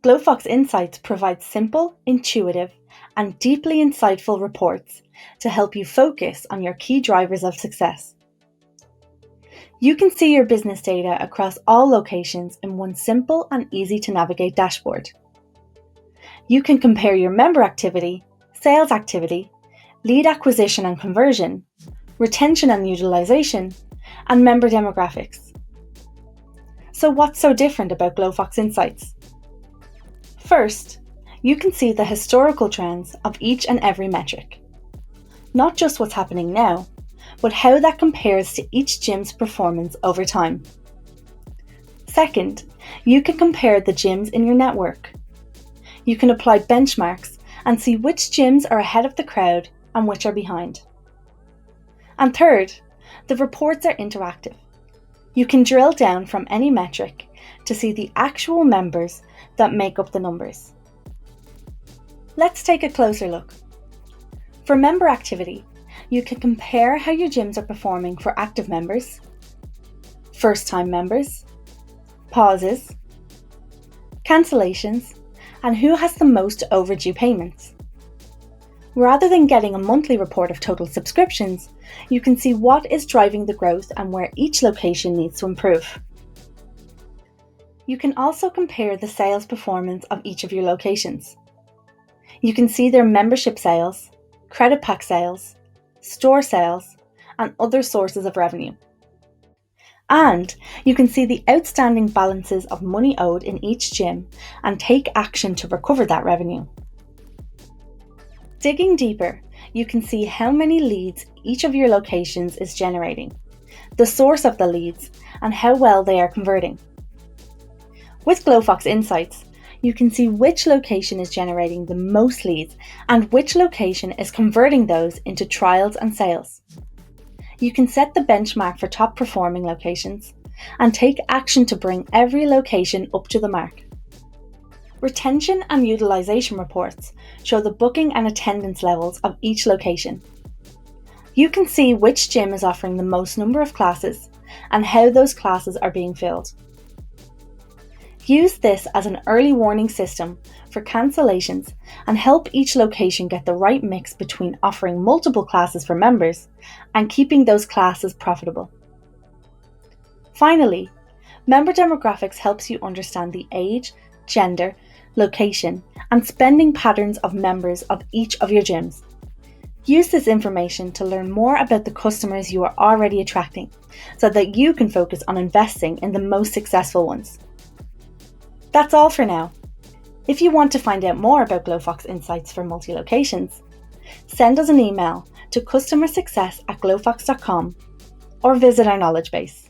Glofox Insights provides simple, intuitive, and deeply insightful reports to help you focus on your key drivers of success. You can see your business data across all locations in one simple and easy to navigate dashboard. You can compare your member activity, sales activity, lead acquisition and conversion, retention and utilization, and member demographics. So what's so different about Glofox Insights? First, you can see the historical trends of each and every metric. Not just what's happening now, but how that compares to each gym's performance over time. Second, you can compare the gyms in your network. You can apply benchmarks and see which gyms are ahead of the crowd and which are behind. And third, the reports are interactive. You can drill down from any metric to see the actual members that make up the numbers. Let's take a closer look. For member activity, you can compare how your gyms are performing for active members, first-time members, pauses, cancellations, and who has the most overdue payments. Rather than getting a monthly report of total subscriptions, you can see what is driving the growth and where each location needs to improve. You can also compare the sales performance of each of your locations. You can see their membership sales, credit pack sales, store sales, and other sources of revenue. And you can see the outstanding balances of money owed in each gym and take action to recover that revenue. Digging deeper, you can see how many leads each of your locations is generating, the source of the leads, and how well they are converting. With Glofox Insights, you can see which location is generating the most leads and which location is converting those into trials and sales. You can set the benchmark for top performing locations and take action to bring every location up to the mark. Retention and utilization reports show the booking and attendance levels of each location. You can see which gym is offering the most number of classes and how those classes are being filled. Use this as an early warning system for cancellations and help each location get the right mix between offering multiple classes for members and keeping those classes profitable. Finally, member demographics helps you understand the age, gender, location, and spending patterns of members of each of your gyms. Use this information to learn more about the customers you are already attracting so that you can focus on investing in the most successful ones. That's all for now. If you want to find out more about Glofox Insights for multi-locations, send us an email to customersuccess@glofox.com or visit our knowledge base.